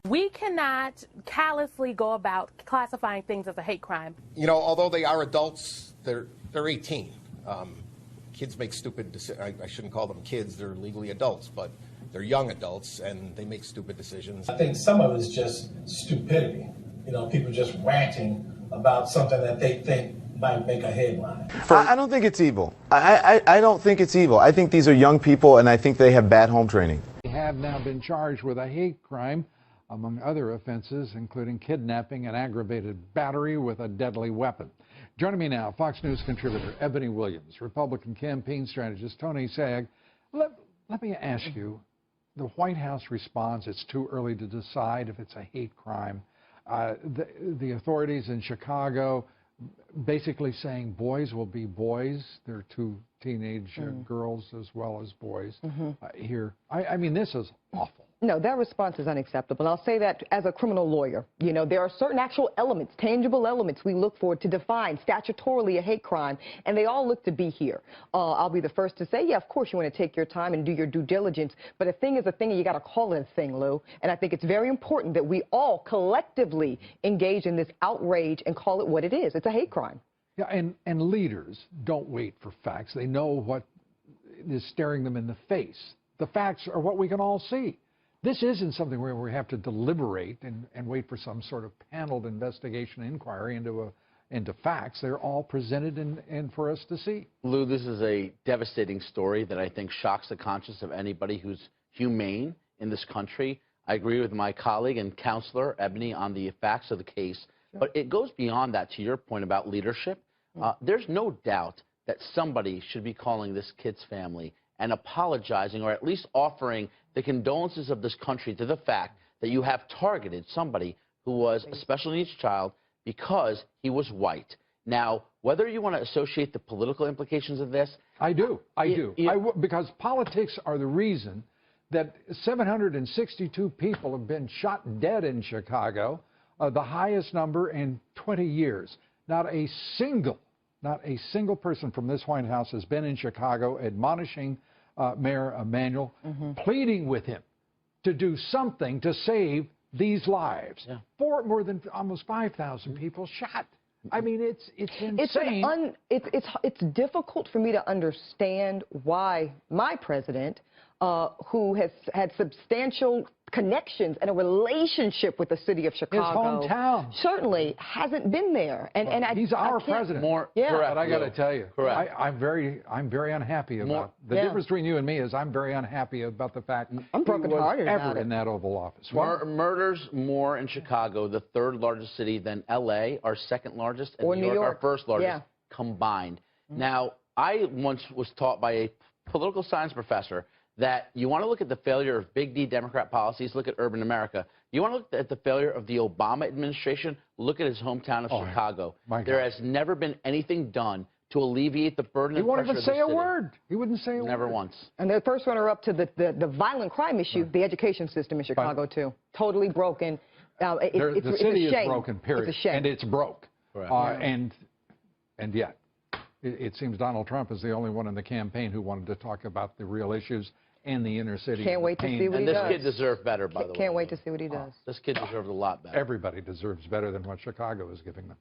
We cannot callously go about classifying things as a hate crime. You know, although they are adults, they're 18. Kids make stupid decisions. I shouldn't call them kids. They're legally adults, but they're young adults, and they make stupid decisions. I think some of it is just stupidity. You know, people just ranting about something that they think might make a headline. I don't think it's evil. I don't think it's evil. I think these are young people, and I think they have bad home training. They have now been charged with a hate crime, among other offenses, including kidnapping and aggravated battery with a deadly weapon. Joining me now, Fox News contributor Ebony Williams, Republican campaign strategist Tony Sagg. Let me ask you, the White House responds it's too early to decide if it's a hate crime. The authorities in Chicago basically saying boys will be boys. There are two teenage girls as well as boys here. I mean, this is awful. No, that response is unacceptable. I'll say that as a criminal lawyer. You know, there are certain actual elements, tangible elements we look for to define statutorily a hate crime, and they all look to be here. I'll be the first to say, yeah, of course you want to take your time and do your due diligence, but a thing is a thing, and you got to call it a thing, Lou. And I think it's very important that we all collectively engage in this outrage and call it what it is. It's a hate crime. Yeah, and leaders don't wait for facts. They know what is staring them in the face. The facts are what we can all see. This isn't something where we have to deliberate and wait for some sort of paneled investigation inquiry into facts. They're all presented and for us to see. Lou, this is a devastating story that I think shocks the conscience of anybody who's humane in this country. I agree with my colleague and counselor, Ebony, on the facts of the case. Sure. But it goes beyond that, to your point about leadership. There's no doubt that somebody should be calling this kid's family and apologizing, or at least offering the condolences of this country to the fact that you have targeted somebody who was a special needs child because he was white. Now, whether you want to associate the political implications of this... I do. Because politics are the reason that 762 people have been shot dead in Chicago, the highest number in 20 years. Not a single person from this White House has been in Chicago admonishing Mayor Emanuel, pleading with him to do something to save these lives. Yeah. More than almost 5,000 people shot. I mean, it's insane. It's difficult for me to understand why my president, who has had substantial connections and a relationship with the city of Chicago, his hometown, certainly hasn't been there. And he's our president. Yeah. But I got to tell you, I'm very unhappy about the difference between you and me is I'm very unhappy about the fact I'm brokenhearted ever in that Oval Office. Murders more in Chicago, the third largest city, than L.A., our second largest, and New York, our first largest, combined. Now, I once was taught by a political science professor that you want to look at the failure of big D Democrat policies, look at urban America. You want to look at the failure of the Obama administration, look at his hometown of Chicago. There has never been anything done to alleviate the burden and pressure of the city. He won't even say a word. He wouldn't say a word. Never once. And the first runner-up to the violent crime issue, the education system in Chicago, too. Totally broken. The city is broken, period. It's a shame. And it's broke. And yet, it seems Donald Trump is the only one in the campaign who wanted to talk about the real issues in the inner city. Can't wait to see what he does. And this kid deserved better, by the way. Can't wait to see what he does. This kid deserved a lot better. Everybody deserves better than what Chicago is giving them.